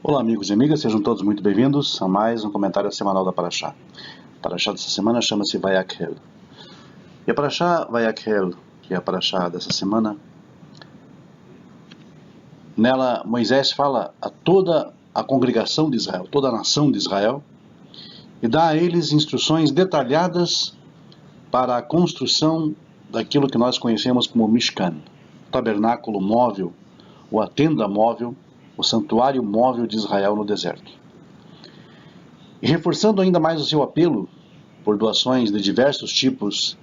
Olá, amigos e amigas, sejam todos muito bem-vindos a mais um comentário semanal da Parashá. A Parashá dessa semana chama-se Vayakhel. E a Parashá Vayakhel, que é a Parashá dessa semana, nela Moisés fala a toda a congregação de Israel, toda a nação de Israel, e dá a eles instruções detalhadas para a construção daquilo que nós conhecemos como Mishkan, o tabernáculo móvel, ou a tenda móvel, o santuário móvel de Israel no deserto. E reforçando ainda mais o seu apelo por doações de diversos tipos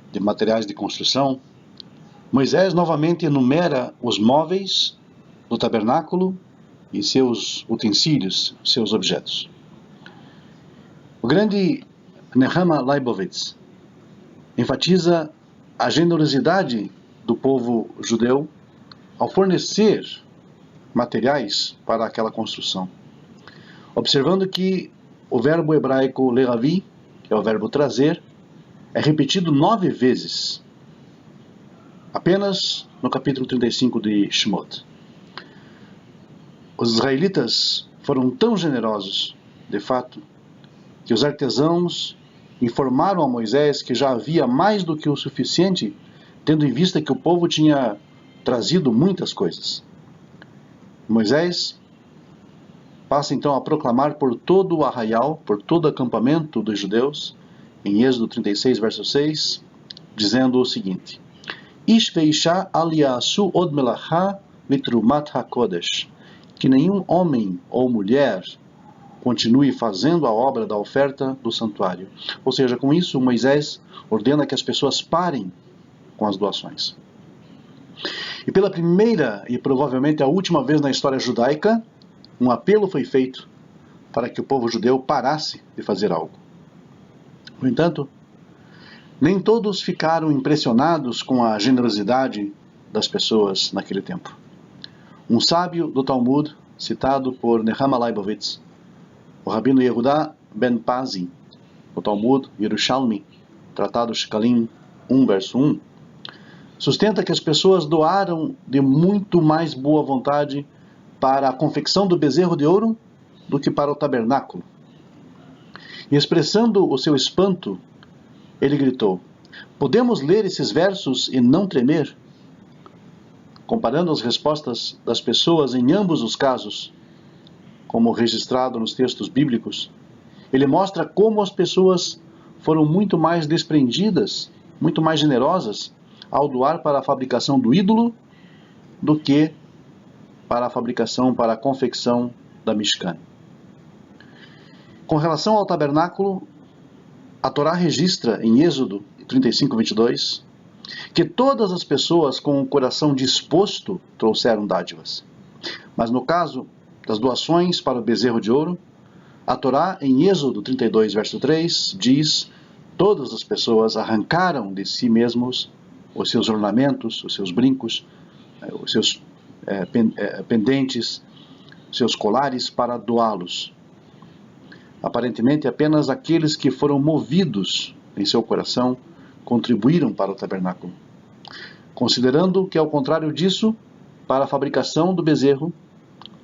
de materiais de construção, Moisés novamente enumera os móveis do tabernáculo e seus utensílios, seus objetos. O grande Nehama Leibovitz enfatiza a generosidade do povo judeu ao fornecer materiais para aquela construção, observando que o verbo hebraico lehavi, que é o verbo trazer, é repetido 9 vezes, apenas no capítulo 35 de Shemot. Os israelitas foram tão generosos, de fato, que os artesãos informaram a Moisés que já havia mais do que o suficiente, tendo em vista que o povo tinha trazido muitas coisas. Moisés passa então a proclamar por todo o arraial, por todo o acampamento dos judeus, em Êxodo 36, verso 6, dizendo o seguinte: Ish veisha al ya'asu od melacha mitrumat hakodesh, que nenhum homem ou mulher continue fazendo a obra da oferta do santuário. Ou seja, com isso Moisés ordena que as pessoas parem com as doações. E pela primeira e provavelmente a última vez na história judaica, um apelo foi feito para que o povo judeu parasse de fazer algo. No entanto, nem todos ficaram impressionados com a generosidade das pessoas naquele tempo. Um sábio do Talmud, citado por Nehama Leibovitz, o rabino Yehuda ben Pazi, o Talmud Yerushalmi, tratado Shekalim 1, verso 1, sustenta que as pessoas doaram de muito mais boa vontade para a confecção do bezerro de ouro do que para o tabernáculo. E expressando o seu espanto, ele gritou: podemos ler esses versos e não tremer? Comparando as respostas das pessoas em ambos os casos, como registrado nos textos bíblicos, ele mostra como as pessoas foram muito mais desprendidas, muito mais generosas ao doar para a fabricação do ídolo do que para a fabricação, para a confecção da Mishkan. Com relação ao tabernáculo, a Torá registra em Êxodo 35, 22, que todas as pessoas com o coração disposto trouxeram dádivas. Mas no caso das doações para o bezerro de ouro, a Torá em Êxodo 32, verso 3, diz: todas as pessoas arrancaram de si mesmos os seus ornamentos, os seus brincos, os seus pendentes, seus colares para doá-los. Aparentemente, apenas aqueles que foram movidos em seu coração contribuíram para o tabernáculo. Considerando que, ao contrário disso, para a fabricação do bezerro,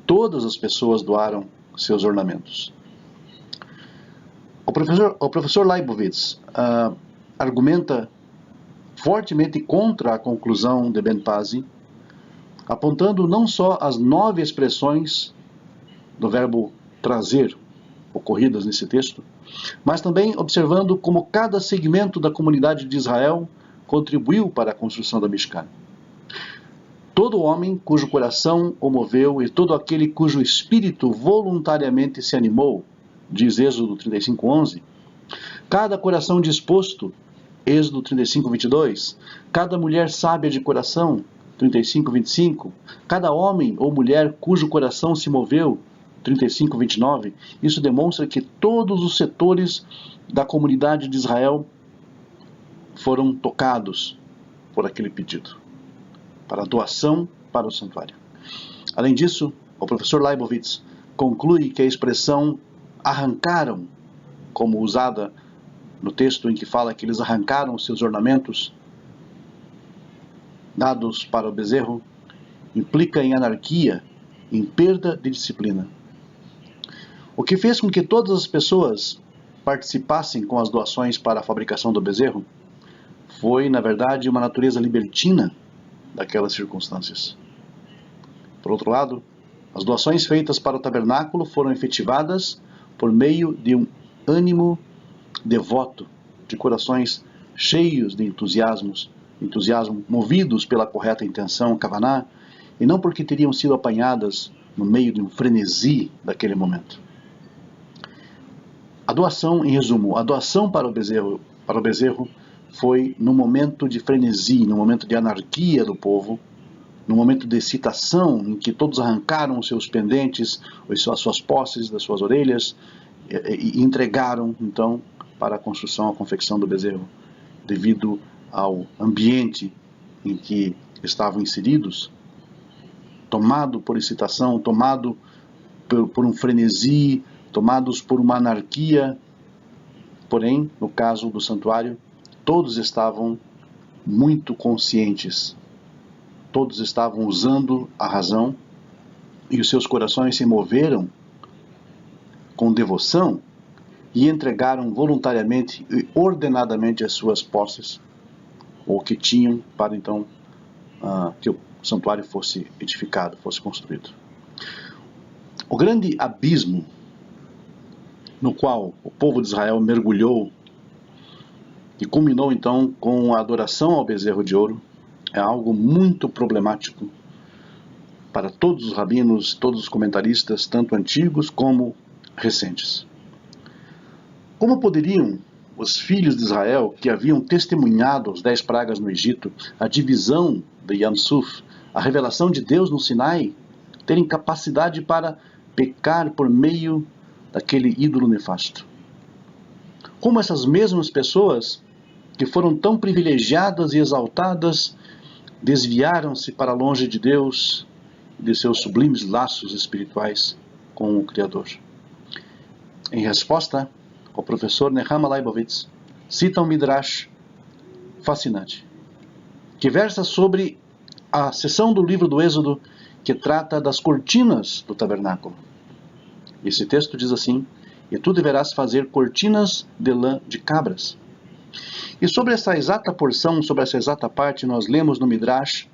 todas as pessoas doaram seus ornamentos. O professor Leibovitz argumenta fortemente contra a conclusão de Ben Pazi, apontando não só as 9 expressões do verbo trazer ocorridas nesse texto, mas também observando como cada segmento da comunidade de Israel contribuiu para a construção da Mishkan. Todo homem cujo coração o moveu e todo aquele cujo espírito voluntariamente se animou, diz Êxodo 35, 11, cada coração disposto, Êxodo 35, 22, cada mulher sábia de coração, 35, 25, cada homem ou mulher cujo coração se moveu, 35, 29, isso demonstra que todos os setores da comunidade de Israel foram tocados por aquele pedido, para a doação para o santuário. Além disso, o professor Leibovitz conclui que a expressão arrancaram, como usada no texto em que fala que eles arrancaram seus ornamentos dados para o bezerro, implica em anarquia, em perda de disciplina. O que fez com que todas as pessoas participassem com as doações para a fabricação do bezerro foi, na verdade, uma natureza libertina daquelas circunstâncias. Por outro lado, as doações feitas para o tabernáculo foram efetivadas por meio de um ânimo devoto, de corações cheios de entusiasmo, movidos pela correta intenção, kavaná, e não porque teriam sido apanhadas no meio de um frenesi daquele momento. A doação, em resumo, a doação para o bezerro foi no momento de frenesi, no momento de anarquia do povo, no momento de excitação, em que todos arrancaram os seus pendentes, as suas posses das suas orelhas, e entregaram, então, para a construção, a confecção do bezerro, devido ao ambiente em que estavam inseridos, tomado por excitação, tomado por um frenesi, tomados por uma anarquia. Porém, no caso do santuário, todos estavam muito conscientes, todos estavam usando a razão e os seus corações se moveram com devoção e entregaram voluntariamente e ordenadamente as suas posses, ou que tinham, para então que o santuário fosse edificado, fosse construído. O grande abismo no qual o povo de Israel mergulhou e culminou então com a adoração ao bezerro de ouro é algo muito problemático para todos os rabinos, todos os comentaristas, tanto antigos como recentes. Como poderiam os filhos de Israel, que haviam testemunhado as 10 pragas no Egito, a divisão de Yam Suf, a revelação de Deus no Sinai, terem capacidade para pecar por meio daquele ídolo nefasto? Como essas mesmas pessoas que foram tão privilegiadas e exaltadas desviaram-se para longe de Deus e de seus sublimes laços espirituais com o Criador? Em resposta, o professor Nehama Leibovitz cita um midrash fascinante, que versa sobre a seção do livro do Êxodo que trata das cortinas do tabernáculo. Esse texto diz assim: e tu deverás fazer cortinas de lã de cabras. E sobre essa exata porção, sobre essa exata parte, nós lemos no Midrash,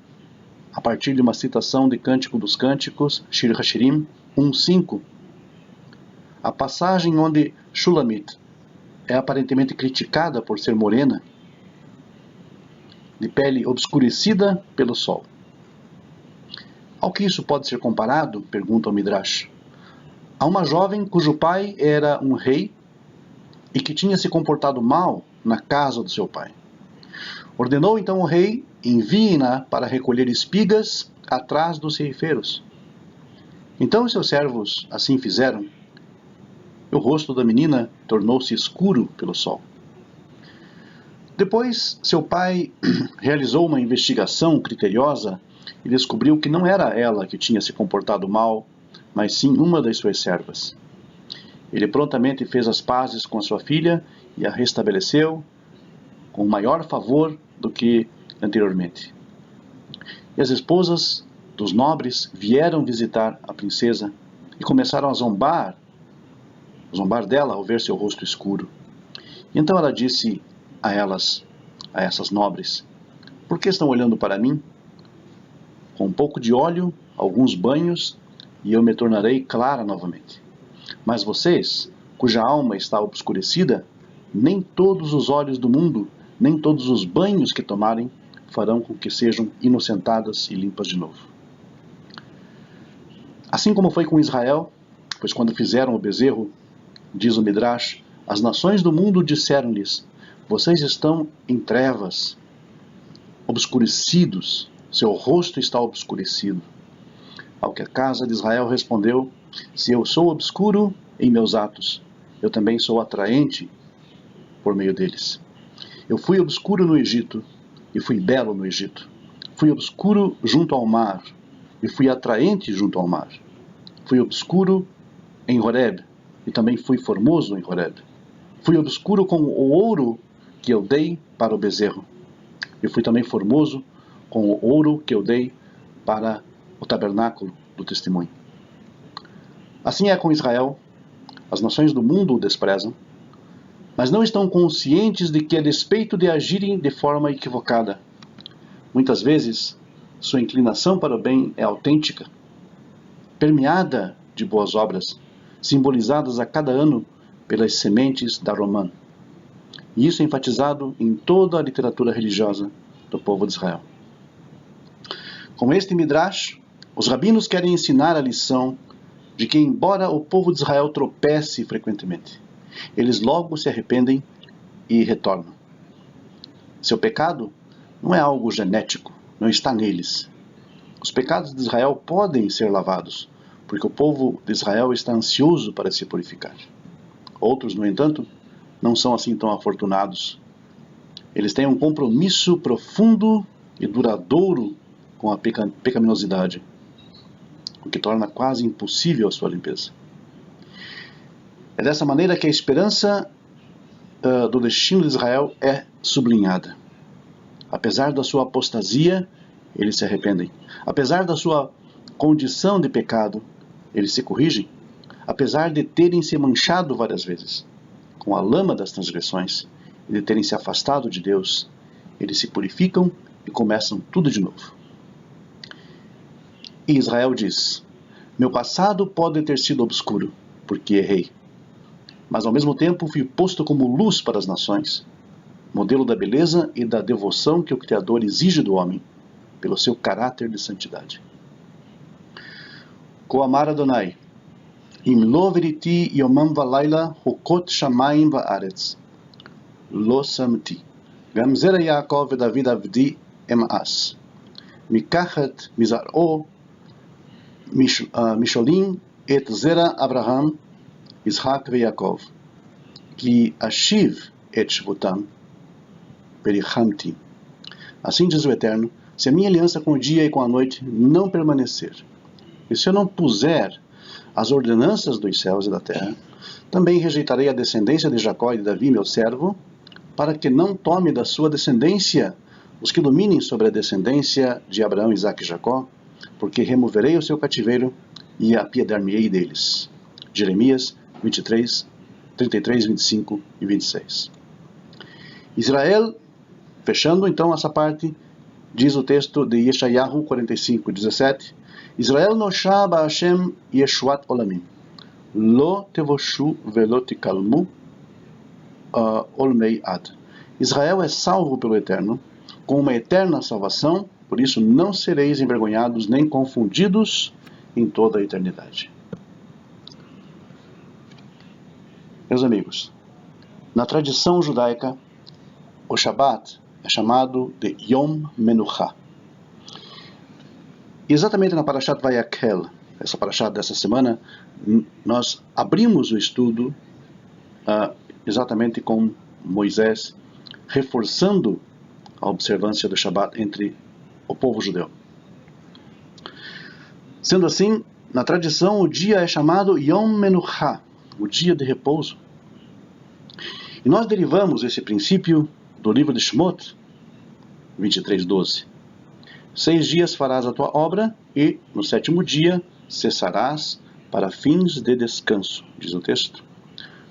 a partir de uma citação de Cântico dos Cânticos, Shir Hashirim 1:5, a passagem onde Shulamit é aparentemente criticada por ser morena, de pele obscurecida pelo sol. Ao que isso pode ser comparado, pergunta o Midrash, a uma jovem cujo pai era um rei e que tinha se comportado mal na casa do seu pai. Ordenou então o rei: enviem-na para recolher espigas atrás dos ceifeiros. Então os seus servos assim fizeram, e o rosto da menina tornou-se escuro pelo sol. Depois, seu pai realizou uma investigação criteriosa e descobriu que não era ela que tinha se comportado mal, mas sim uma das suas servas. Ele prontamente fez as pazes com a sua filha e a restabeleceu com maior favor do que anteriormente. E as esposas dos nobres vieram visitar a princesa e começaram a zombar dela ao ver seu rosto escuro. E então ela disse a essas nobres: por que estão olhando para mim? Com um pouco de óleo, alguns banhos, e eu me tornarei clara novamente. Mas vocês, cuja alma está obscurecida, nem todos os olhos do mundo, nem todos os banhos que tomarem, farão com que sejam inocentadas e limpas de novo. Assim como foi com Israel, pois quando fizeram o bezerro, diz o Midrash, as nações do mundo disseram-lhes: vocês estão em trevas, obscurecidos, seu rosto está obscurecido. Ao que a casa de Israel respondeu: se eu sou obscuro em meus atos, eu também sou atraente por meio deles. Eu fui obscuro no Egito, e fui belo no Egito. Fui obscuro junto ao mar, e fui atraente junto ao mar. Fui obscuro em Horeb, e também fui formoso em Horeb. Fui obscuro com o ouro que eu dei para o bezerro, e fui também formoso com o ouro que eu dei para o tabernáculo do testemunho. Assim é com Israel, As nações do mundo o desprezam, mas não estão conscientes de que, a despeito de agirem de forma equivocada, muitas vezes sua inclinação para o bem é autêntica, permeada de boas obras, simbolizadas a cada ano pelas sementes da romã. E isso é enfatizado em toda a literatura religiosa do povo de Israel. Com este Midrash, os rabinos querem ensinar a lição de que, embora o povo de Israel tropece frequentemente, eles logo se arrependem e retornam. Seu pecado não é algo genético, não está neles. Os pecados de Israel podem ser lavados, porque o povo de Israel está ansioso para se purificar. Outros, no entanto, não são assim tão afortunados. Eles têm um compromisso profundo e duradouro com a pecaminosidade, o que torna quase impossível a sua limpeza. É dessa maneira que a esperança do destino de Israel é sublinhada. Apesar da sua apostasia, eles se arrependem. Apesar da sua condição de pecado, eles se corrigem. Apesar de terem se manchado várias vezes com a lama das transgressões e de terem se afastado de Deus, eles se purificam e começam tudo de novo. E Israel diz: meu passado pode ter sido obscuro, porque errei. Mas ao mesmo tempo fui posto como luz para as nações, modelo da beleza e da devoção que o Criador exige do homem, pelo seu caráter de santidade. Koamar Adonai, Im lo veriti yomam valayla hukot shamayim va'aretz, lo samti, gam zera Yaakov David avdi em'as, mikachet mizar'o misholim et zera Abraham, Isaac e Yaakov, ki ashiv et shvutam, perichamti. Assim diz o Eterno: se a minha aliança com o dia e com a noite não permanecer, e se eu não puser as ordenanças dos céus e da terra, também rejeitarei a descendência de Jacó e de Davi, meu servo, para que não tome da sua descendência os que dominem sobre a descendência de Abraão, Isaque e Jacó, porque removerei o seu cativeiro e apiedar-me-ei deles. Jeremias 23, 33, 25 e 26. Israel, fechando então essa parte, diz o texto de Yeshayahu 45, 17, Israel nosha ba'Hashem yeshuat olamim, lo tevoshu velo tikalmu olmei ad. Israel é salvo pelo Eterno, com uma eterna salvação, por isso não sereis envergonhados nem confundidos em toda a eternidade. Meus amigos, na tradição judaica, o Shabat é chamado de Yom Menucha. E exatamente na Parashat Vayakhel, essa Parashat dessa semana, nós abrimos o estudo exatamente com Moisés, reforçando a observância do Shabat entre o povo judeu. Sendo assim, na tradição, o dia é chamado Yom Menucha, o dia de repouso. E nós derivamos esse princípio do livro de Shemot, 23:12. 6 dias farás a tua obra e, no 7º dia, cessarás para fins de descanso, diz o texto.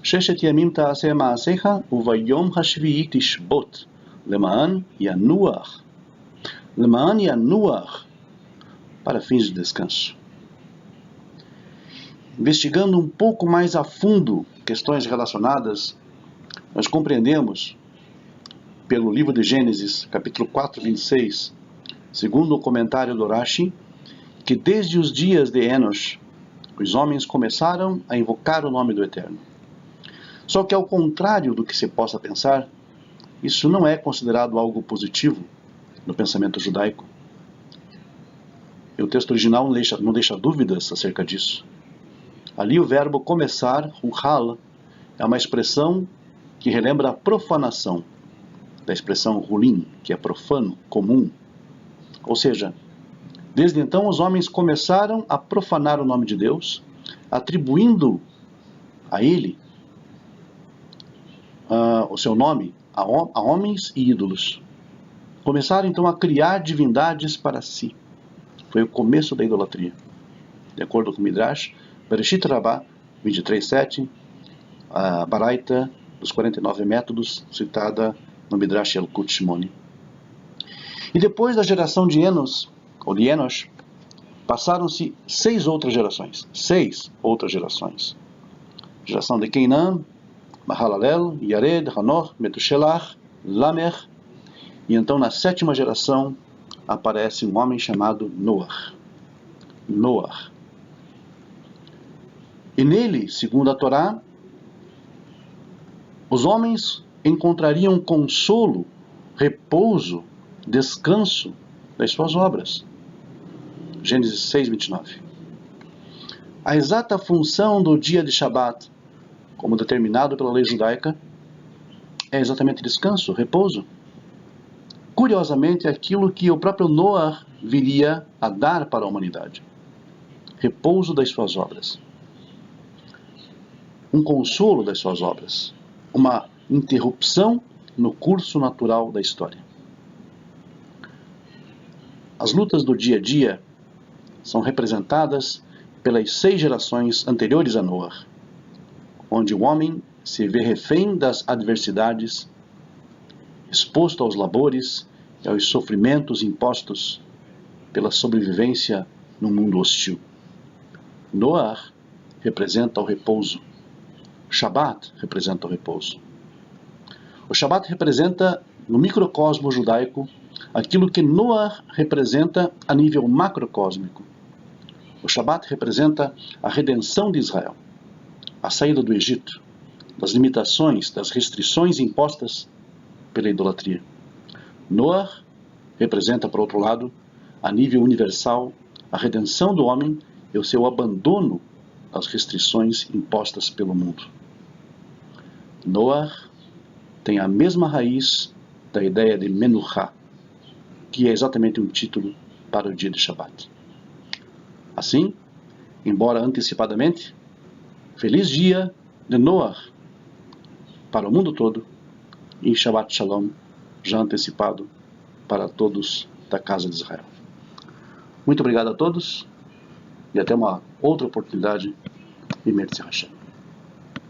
Sheshet yamim ta'aseh ma'asecha uvayom hashvi'i tishbot lema'an yanuach. Lema'an yanuach, para fins de descanso. Investigando um pouco mais a fundo questões relacionadas, nós compreendemos, pelo livro de Gênesis, capítulo 4, 26, segundo o comentário do Rashi, que desde os dias de Enosh, os homens começaram a invocar o nome do Eterno. Só que, ao contrário do que se possa pensar, isso não é considerado algo positivo no pensamento judaico. E o texto original não deixa dúvidas acerca disso. Ali o verbo começar, ruhal, é uma expressão que relembra a profanação da expressão rulim, que é profano, comum. Ou seja, desde então os homens começaram a profanar o nome de Deus, atribuindo a ele o seu nome a homens e ídolos. Começaram então a criar divindades para si. Foi o começo da idolatria. De acordo com Midrash, Bereshit Rabbah 23:7, a Baraita dos 49 métodos, citada no Midrash Yalkut Shimoni. E depois da geração de Enos, ou de Enosh, passaram-se 6 outras gerações. 6 outras gerações. Geração de Cainan, Mahalalel, Yared, Hanoch, Metushelach, Lamer. E então na 7ª geração aparece um homem chamado Noah. Noah. E nele, segundo a Torá, os homens encontrariam consolo, repouso, descanso das suas obras. Gênesis 6:29. A exata função do dia de Shabat, como determinado pela lei judaica, é exatamente descanso, repouso. Curiosamente, aquilo que o próprio Noah viria a dar para a humanidade. Repouso das suas obras. Um consolo das suas obras. Uma interrupção no curso natural da história. As lutas do dia a dia são representadas pelas 6 gerações anteriores a Noah, onde o homem se vê refém das adversidades, exposto aos labores e aos sofrimentos impostos pela sobrevivência num mundo hostil. Noah representa o repouso. Shabat representa o repouso. O Shabat representa, no microcosmo judaico, aquilo que Noah representa a nível macrocósmico. O Shabat representa a redenção de Israel, a saída do Egito, das limitações, das restrições impostas pela idolatria. Noah representa, por outro lado, a nível universal, a redenção do homem e o seu abandono às restrições impostas pelo mundo. Noah tem a mesma raiz da ideia de Menuchá, que é exatamente um título para o dia de Shabat. Assim, embora antecipadamente, feliz dia de Noah para o mundo todo e Shabbat Shalom, já antecipado para todos da casa de Israel. Muito obrigado a todos e até uma outra oportunidade. Emet Hashem.